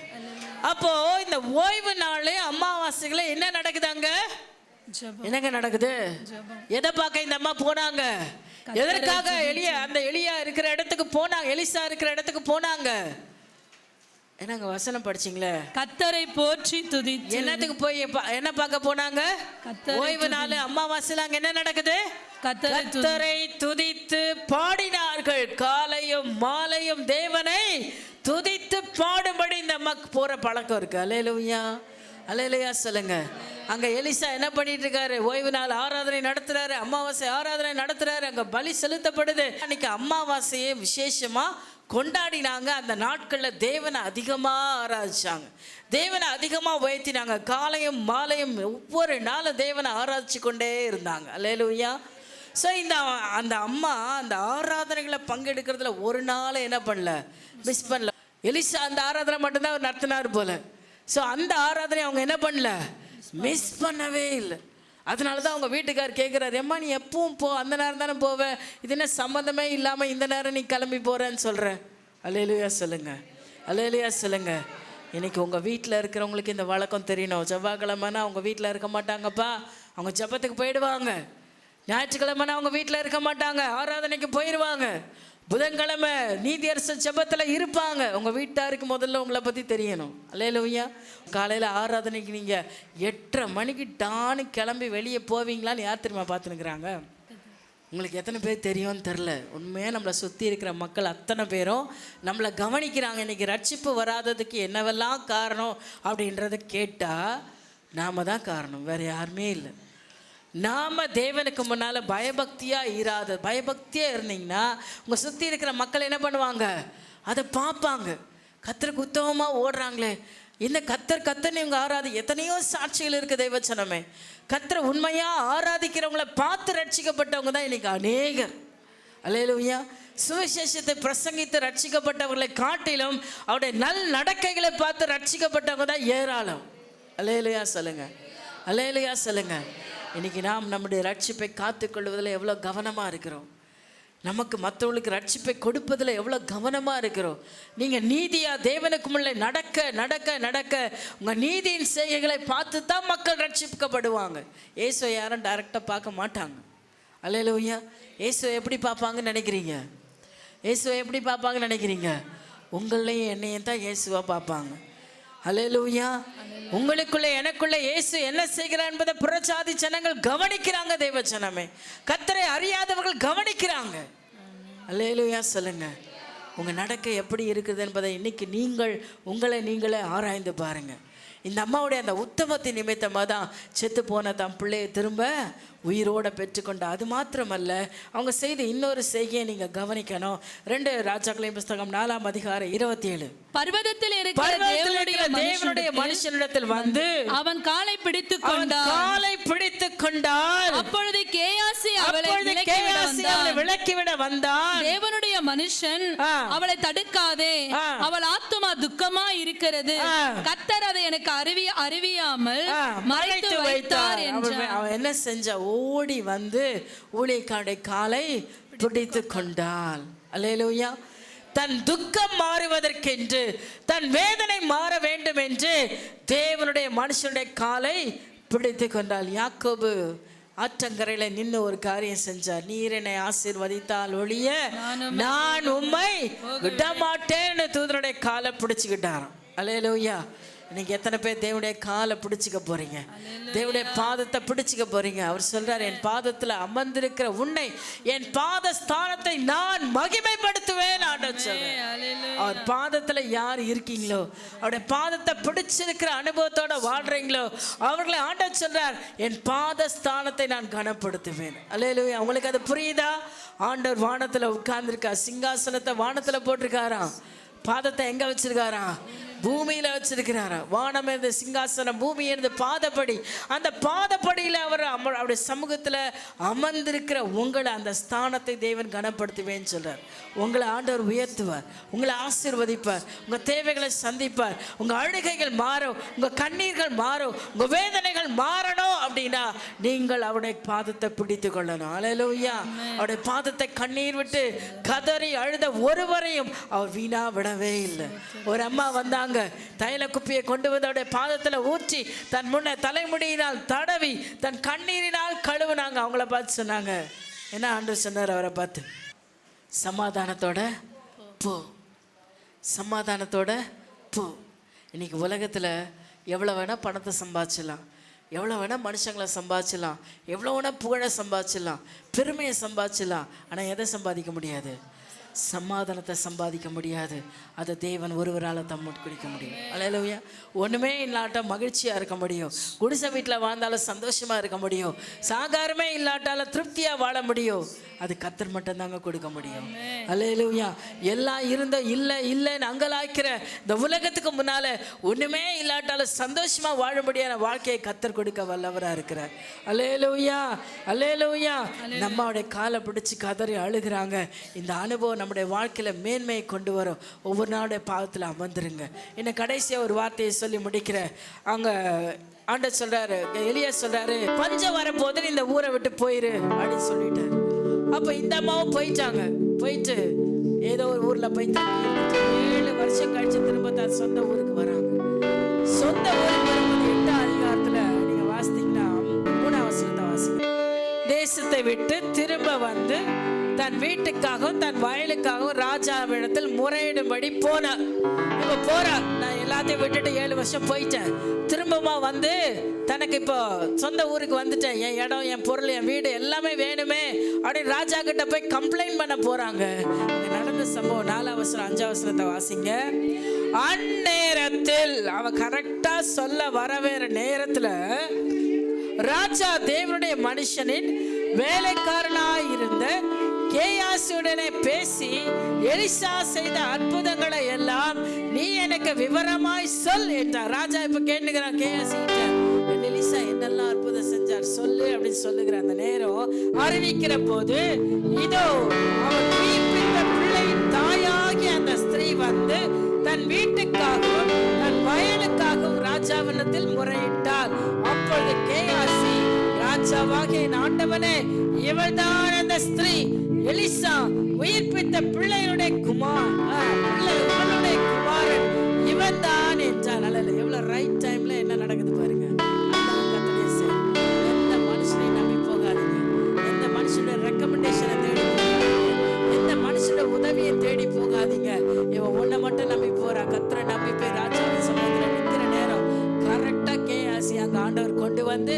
அப்போ இந்த ஓய்வு நாள் அமாவாசைகளை என்ன நடக்குதாங்க, என்னங்க நடக்குது, எதை பார்க்க இந்த அம்மா போனாங்க, எதற்காக எலியா இருக்கிற இடத்துக்கு போனாங்க, எலிசா இருக்கிற இடத்துக்கு போனாங்க. என்னங்க வசனம் படிச்சிங்களே, கர்த்தரை போற்றி துதித்து. என்னத்துக்கு போய் என்ன பார்க்க போனாங்க, ஓய்வு நாள் அமாவாசையில் அங்க என்ன நடக்குது, கர்த்தரை துதித்து பாடினார்கள். காலையும் மாலையும் தேவனை துதித்து பாடும்படி இந்த அம்மாக்கு போற பழக்கம் இருக்கு. அல்லேலூயா சொல்லுங்க. அங்க எலிசா என்ன பண்ணிட்டு இருக்காரு, ஓய்வு நாள் ஆராதனை நடத்துறாரு, அமாவாசை ஆராதனை நடத்துறாரு, அங்க பலி செலுத்தப்படுது. அன்னைக்கு அமாவாசையை விசேஷமா கொண்டாடினாங்க. அந்த நாட்களில் தேவனை அதிகமாக ஆராதிச்சாங்க, தேவனை அதிகமாக உயர்த்தினாங்க. காலையும் மாலையும் ஒவ்வொரு நாளும் தேவனை ஆராதிச்சு கொண்டே இருந்தாங்க. அல்லேலூயா. ஸோ அந்த அம்மா அந்த ஆராதனைகளை பங்கெடுக்கிறதுல ஒரு நாள் என்ன பண்ணல, மிஸ் பண்ணல. எலிசா அந்த ஆராதனை மட்டும்தான் அவர் நடத்தினார் போல. ஸோ அந்த ஆராதனை அவங்க என்ன பண்ணல, மிஸ் பண்ணவே இல்லை. அதனால தான் அவங்க வீட்டுக்கார் கேட்குறாரு, எம்மா நீ எப்பவும் போ, அந்த நேரம் தானே போவேன், இது என்ன சம்மந்தமே இல்லாமல் இந்த நேரம் நீ கிளம்பி போகிறேன்னு சொல்கிற. அல்லேலூயா சொல்லுங்க. இன்னைக்கு உங்கள் வீட்டில் இருக்கிறவங்களுக்கு இந்த வழக்கம் தெரியணும். செவ்வாய்க்கிழமைனா அவங்க வீட்டில் இருக்க மாட்டாங்கப்பா, அவங்க ஜெபத்துக்கு போயிடுவாங்க. ஞாயிற்றுக்கிழமைனா அவங்க வீட்டில் இருக்க மாட்டாங்க, ஆராதனைக்கு போயிடுவாங்க. புதன்கிழமை நீதியரச ஜெபத்தில் இருப்பாங்க. உங்கள் வீட்டாருக்கு முதல்ல உங்களை பற்றி தெரியணும். அல்லேலூயா. காலையில் ஆராதனைக்கு நீங்கள் 8:30 மணிக்கு டான்னு கிளம்பி வெளியே போவீங்களான்னு யார் தெரியுமா பார்த்துனுக்குறாங்க. உங்களுக்கு எத்தனை பேர் தெரியும்னு தெரில. உண்மையாக நம்மளை சுற்றி இருக்கிற மக்கள் அத்தனை பேரும் நம்மளை கவனிக்கிறாங்க. இன்றைக்கி ரட்சிப்பு வராததுக்கு என்னவெல்லாம் காரணம் அப்படின்றத கேட்டால் நாம் தான் காரணம், வேறு யாருமே இல்லை. நாம் தேவனுக்கு முன்னால் பயபக்தியாக இருந்தீங்கன்னா உங்கள் சுற்றி இருக்கிற மக்கள் என்ன பண்ணுவாங்க, அதை பார்ப்பாங்க. கர்த்தருக்கு உத்தமமாக ஓடுறாங்களே, இந்த கர்த்தர்னு இவங்க எத்தனையோ சாட்சிகள் இருக்குது தெய்வச்சனமே. கர்த்தரை உண்மையாக ஆராதிக்கிறவங்கள பார்த்து ரட்சிக்கப்பட்டவங்க தான் இன்றைக்கி அநேகர். அல்லேலூயா. சுவிசேஷத்தை பிரசங்கித்து ரட்சிக்கப்பட்டவர்களை காட்டிலும் அவருடைய நல் நடக்கைகளை பார்த்து ரட்சிக்கப்பட்டவங்க தான் ஏராளம். அல்லேலூயா சொல்லுங்க. இன்றைக்கி நாம் நம்முடைய ரட்சிப்பை காத்துக்கொள்வதில் எவ்வளோ கவனமாக இருக்கிறோம், நமக்கு மற்றவங்களுக்கு ரட்சிப்பை கொடுப்பதில் எவ்வளோ கவனமாக இருக்கிறோம். நீங்கள் நீதியாக தேவனுக்கு முன்னே நடக்க உங்கள் நீதியின் செய்கைகளை பார்த்து தான் மக்கள் ரட்சிக்கப்படுவாங்க. இயேசுவை யாரும் டைரெக்டாக பார்க்க மாட்டாங்க. அல்லேலூயா. இயேசுவை எப்படி பார்ப்பாங்கன்னு நினைக்கிறீங்க, உங்களையும் என்னையும் தான் இயேசுவாக பார்ப்பாங்க. அல்லேலூயா. உங்களுக்குள்ள எனக்குள்ள இயேசு என்ன செய்கிறார் என்பதை புறஜாதி ஜனங்கள் கவனிக்கிறாங்க. தேவ ஜனமே, கர்த்தரை அறியாதவர்கள் கவனிக்கிறாங்க. அல்லேலூயா சொல்லுங்க. உங்க நடக்கை எப்படி இருக்குது என்பதை இன்னைக்கு நீங்கள் உங்களை நீங்களே ஆராய்ந்து பாருங்க. இந்த அம்மாவுடைய அந்த உத்தமத்தின் நிமித்தமாக தான் செத்து போன தம் பிள்ளையை திரும்ப உயிரோட பெற்றுக்கொண்ட. அது மாத்திரமல்ல, அவங்க செய்த இன்னொரு செய்கையை நீங்க கவனிக்கணும். 2 ராஜாக்களின் புஸ்தகம் 4ஆம் அதிகாரம் 27. பர்வதத்தில் இருக்கிற தேவனுடைய மனுஷனிடத்தில் வந்து அவன் காலை பிடித்துக் கொண்டான். அப்பொழுது கேயாசி அவளை விலக்கிவிட வந்தான். தேவனுடைய மனுஷன் அவளை தடுக்காதே, அவள் ஆத்துமா துக்கமா இருக்கிறது, கர்த்தர் அதை எனக்கு அறிவியாமல் மறைத்து வைத்தார் என்றார். அவன் என்ன செஞ்ச? ஓடி வந்து ஊழியக்காரனுடைய காலை பிடித்து கொண்டாள். அல்லேலூயா. தன் துக்கம் மாறுவதற்கென்று, தன் வேதனை மாற வேண்டும் என்று தேவனுடைய மனுஷனுடைய காலை பிடித்து கொண்டாள். யாக்கோபு ஆற்றங்கரையில நின்று ஒரு காரியம் செஞ்சார். நீர் என்னை ஆசீர்வதித்தால் ஒழிய நான் உம்மை விடமாட்டேன்னு தூதனுடைய காலை பிடிச்சுக்கிட்டாராம். அல்லேலூயா. இன்னைக்கு எத்தனை பேர் தேவனுடைய காலை பிடிச்சிக்க போறீங்க? தேவனுடைய பாதத்தை பிடிச்சிக்க போறீங்க? அவர் சொல்றார், என் பாதத்தில் அமர்ந்திருக்கிற உன்னை, என் பாத ஸ்தானத்தை நான் மகிமைப்படுத்துவேன். அவர் பாதத்தில் யார் இருக்கீங்களோ, அவருடைய பாதத்தை பிடிச்சிருக்கிற அனுபவத்தோட வாழ்றீங்களோ, அவர்களை ஆண்டவர் சொல்றார், என் பாத ஸ்தானத்தை நான் கனப்படுத்துவேன். அல்லேலூயா. உங்களுக்கு அது புரியுதா? ஆண்டவர் வானத்தில் உட்கார்ந்துருக்கா, சிங்காசனத்தை வானத்தில் போட்டிருக்காராம். பாதத்தை எங்க வச்சிருக்காராம்? பூமியில வச்சிருக்கிறாரா. வானம் இருந்த சிங்காசனம், பூமி இருந்த பாதப்படி. அந்த பாதப்படியில் அவர் அவருடைய சமூகத்தில் அமர்ந்திருக்கிற உங்களை, அந்த ஸ்தானத்தை தேவன் கனப்படுத்துவேன்னு சொல்றார். உங்களை ஆண்டவர் உயர்த்துவார், உங்களை ஆசீர்வதிப்பார், உங்க தேவைகளை சந்திப்பார், உங்க அழுகைகள் மாறும், உங்க கண்ணீர்கள் மாறும், உங்க வேதனைகள் மாறணும் அப்படின்னா நீங்கள் அவருடைய பாதத்தை பிடித்து கொள்ளணும். அல்லேலூயா. அவருடைய பாதத்தை கண்ணீர் விட்டு கதறி அழுத ஒருவரையும் அவர் வீணா விடவே இல்லை. ஒரு அம்மா வந்தாங்க, தைல குப்பியை கொண்டு வந்து அவருடைய பாதத்தில் ஊற்றி தன் முன்ன தலைமுடியினால் தடவி தன் கண்ணீரினால் கழுவுனாங்க. அவங்கள பார்த்து சொன்னாங்க, என்ன ஆண்டவர் சொன்னார் அவரை பார்த்து? சமாதானத்தோட போ, சமாதானத்தோட போ. இன்னைக்கு உலகத்தில் எவ்வளோ வேணால் பணத்தை சம்பாதிச்சிடலாம், எவ்வளோ வேணால் மனுஷங்களை சம்பாதிச்சிடலாம், எவ்வளோ வேணால் புகழை சம்பாதிச்சிடலாம், பெருமையை சம்பாதிச்சிடலாம். ஆனால் எதை சம்பாதிக்க முடியாது? சமாதானத்தை சம்பாதிக்க முடியாது. அதை தேவன் ஒருவரால் தம்மட்டு குடிக்க முடியும். அல்லேலூயா. ஒன்றுமே இல்லாட்டால் மகிழ்ச்சியாக இருக்க முடியும், குடிசை வீட்டில் வாழ்ந்தாலும் சந்தோஷமாக இருக்க முடியும், சாகாரமே இல்லாட்டாலும் திருப்தியாக வாழ முடியும். அது கர்த்தர் மட்டும்தாங்க கொடுக்க முடியும். அல்லேலூயா. எல்லாம் இருந்த இல்லை இல்லைன்னு அங்கலாய்க்கிற இந்த உலகத்துக்கு முன்னால் ஒன்றுமே இல்லாட்டாலும் சந்தோஷமாக வாழும்படியான வாழ்க்கையை கர்த்தர் கொடுக்க வல்லவராக இருக்கிறார். அல்லேலூயா. அல்லேலூயா. நம்மளுடைய காலை பிடிச்சி கதறி அழுகிறாங்க. இந்த அனுபவம் நம்முடைய வாழ்க்கையில் மேன்மையை கொண்டு வரும். ஒவ்வொரு நாளுடைய பாதத்தில் அமர்ந்துருங்க. இன்னும் கடைசியாக ஒரு வார்த்தையை சொல்லி முடிக்கிறேன். அங்கே ஆண்டவர் சொல்கிறாரு, எலியா சொல்கிறாரு, பஞ்சம் வரப்போது இந்த ஊரை விட்டு போயிரு அப்படின்னு சொல்லிட்டாரு. அப்போ இந்த அம்மாவும் போயிட்டாங்க. போயிட்டு ஏதோ ஒரு ஊரில் போய் 7 வருஷம் கழிச்சு திரும்ப தான் சொந்த ஊருக்கு வராங்க. சொந்த ஊருக்கு வரும்போது 8ஆம் அதிகாரத்தில் நீங்கள் வாசித்தீங்கன்னா 3ஆம் வசனத்தை வாசிங்க. தேசத்தை விட்டு திரும்ப வந்து தன் வீட்டுக்காகவும் தன் வயலுக்காகவும் ராஜாவிடத்தில் முறையிடும்படி போனார். இப்போ போறார், நான் எல்லாத்தையும் விட்டுட்டு 7 வருஷம் போயிட்டேன், திரும்பமா வந்து தனக்கு இப்போ சொந்த ஊருக்கு வந்துட்டேன், என் இடம், என் பொருள், என் வீடு எல்லாமே வேணுமே அப்படின்னு ராஜா கிட்ட போய் கம்ப்ளைண்ட் பண்ண போறாங்க. நடந்த சம்பவம் 4ஆம் வசனம் 5ஆம் வசனத்தை வாசிங்க. அந்நேரத்தில் அவன் கரெக்டா சொல்ல வரவேற நேரத்துல ராஜா தேவனுடைய மனுஷனின் வேலைக்காரனாய் இருந்த கேயாசியுடனே பேசி, எலிசா செய்த அற்புதங்களை எல்லாம் நீ எனக்கு விவரமாய் சொல் என்றார். ராஜா இப்ப கேட்டுக்கிறான் கேயாசி, எலிசா என்னெல்லாம் அற்புதம் செஞ்சார் சொல்லு அப்படின்னு சொல்லுகிற அந்த நேரம் அறிவிக்கிற போது, இதோ அவன் உயிர்ப்பித்த பிள்ளையின் தாயாகி அந்த ஸ்திரீ வந்து தன் வீட்டுக்காகவும் தன் வயலுக்காகவும் ராஜாவினத்தில் முறையிட்டார். அப்பொழுது கேயாசி, ராஜாவாகிய என் ஆண்டவனே, இவள்தான் அந்த ஸ்திரீ, எலிசா உயிர்ப்பித்த பிள்ளையுடைய குமாரன் இவன் தான் என்றார். அல்ல, எவ்வளவு ரைட் டைம்ல என்ன நடக்குது பாருங்க. எந்த மனுஷனை நம்பி போகாதீங்க, எந்த மனுஷனுடைய ரெக்கமெண்டேஷனை தேடி போகாதீங்க, எந்த மனுஷனுடைய உதவியை தேடி போகாதீங்க. இவன் ஒன்றை மட்டும் நம்பி போறா, கர்த்தரை நம்பி போய் ராஜாவின் சமூகத்தில் நிற்கிற அங்கே ஆண்டவர் கொண்டு வந்து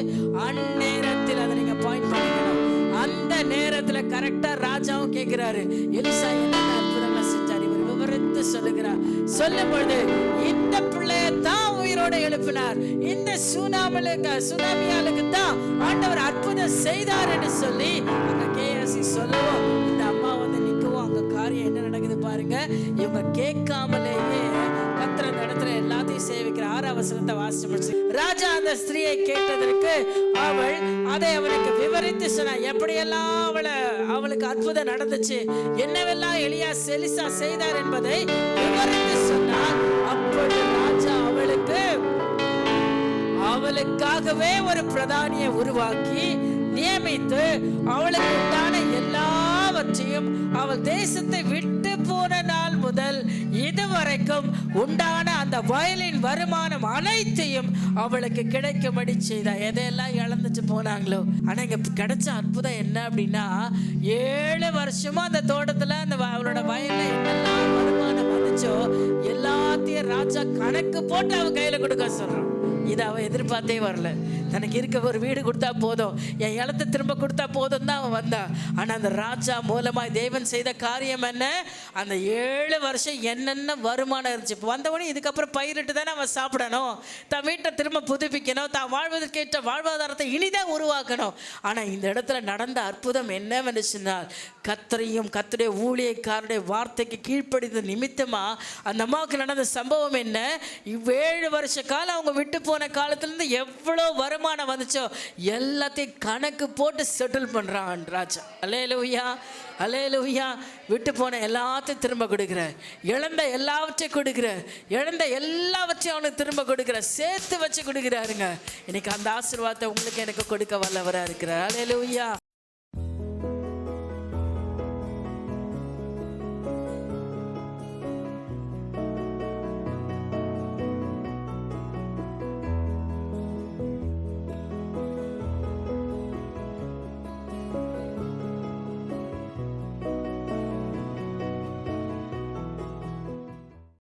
அந்நேரத்தில் அதை நீங்கள் பாயிண்ட் பண்ணிக்கணும். அந்த நேரத்தில் கரெக்டாக ராஜாவும் கேட்குறாரு, எலிசா என்ன அற்புதங்களை செஞ்சார், இவர் விவரித்து சொல்லுகிறார். சொல்லும் பொழுது இந்த பிள்ளையை தான் உயிரோட எழுப்பினார், இந்த சுனாமியாளுக்கு தான் ஆண்டவர் அற்புதம் செய்தார் என்று சொல்லி அங்க கேஎஸ்சி சொல்லவும் இந்த அம்மா வந்து நிற்கவும் அங்க காரியம் என்ன நடக்குது பாருங்க. இவங்க கேட்காமலேயே கர்த்தர் அந்த இடத்துல எல்லாத்தையும் சேவிக்கிற 6ஆம் வசனத்தை வாசிச்சு முடிச்சு. ராஜா அந்த ஸ்திரீயை கேட்டதற்கு அவள் அதை அவனுக்கு விவரித்து சொன்னார். எப்படியெல்லாம் அவளுக்கு அற்புதம் நடந்துச்சு, என்னவெல்லாம் எலிசா செய்தார் என்பதை விவரித்து சொன்னார். அப்பொழுது ராஜா அவளுக்காகவே ஒரு பிரதானியை உருவாக்கி நியமித்து அவளுக்கு உண்டான எல்லாவற்றையும் அவள் தேசத்தை விட்டு போன நாள் முதல் இதுவரைக்கும் உண்டான அந்த வயலின் வருமானம் அனைத்தையும் அவளுக்கு கிடைக்கும்படி செய்தார். எதையெல்லாம் இழந்துட்டு போனாங்களோ. ஆனா இங்க கிடைச்ச அற்புதம் என்ன அப்படின்னா, 7 வருஷமா அந்த தோட்டத்துல அந்த அவளோட வயல்ல என்னெல்லாம் வருமானம் வந்துச்சோ எல்லாத்தையும் ராஜா கணக்கு போட்டு அவ கையில கொடுக்க சொல்றான். இதை அவன் எதிர்பார்த்தே வரல. தனக்கு இருக்க ஒரு வீடு கொடுத்தா போதும், என் இடத்தை திரும்ப கொடுத்தா போதும் தான் அவன் வந்தான். ஆனால் அந்த ராஜா மூலமாக தேவன் செய்த காரியம் என்ன, அந்த 7 வருஷம் என்னென்ன வருமானம் இருந்துச்சு. இப்போ வந்தவொடனே இதுக்கப்புறம் பயிரிட்டு தானே அவன் சாப்பிடணும், தான் வீட்டை திரும்ப புதுப்பிக்கணும், தான் வாழ்வதற்கேற்ற வாழ்வாதாரத்தை இனிதான் உருவாக்கணும். ஆனால் இந்த இடத்துல நடந்த அற்புதம் என்னவென்று சொன்னால், கர்த்தரையும் கர்த்தருடைய ஊழியக்காரருடைய வார்த்தைக்கு கீழ்ப்படிந்த நிமித்தமா அந்த அம்மாவுக்கு நடந்த சம்பவம் என்ன, 7 வருஷ காலம் அவங்க விட்டு போன காலத்திலிருந்து எவ்வளோ வருமானம் வந்துச்சோ எல்லாத்தையும் கணக்கு போட்டு செட்டில் பண்றான் ராஜா. அல்லேலூயா, அல்லேலூயா. விட்டு போன எல்லாத்தையும் திரும்ப கொடுக்குற, இழந்த எல்லாவற்றையும் கொடுக்குற, இழந்த எல்லாவற்றையும் அவனுக்கு திரும்ப கொடுக்குற, சேர்த்து வச்சு கொடுக்குறாருங்க. இன்னைக்கு அந்த ஆசீர்வாதத்தை உங்களுக்கு எனக்கு கொடுக்க வல்லவராக இருக்கிறார். அல்லேலூயா.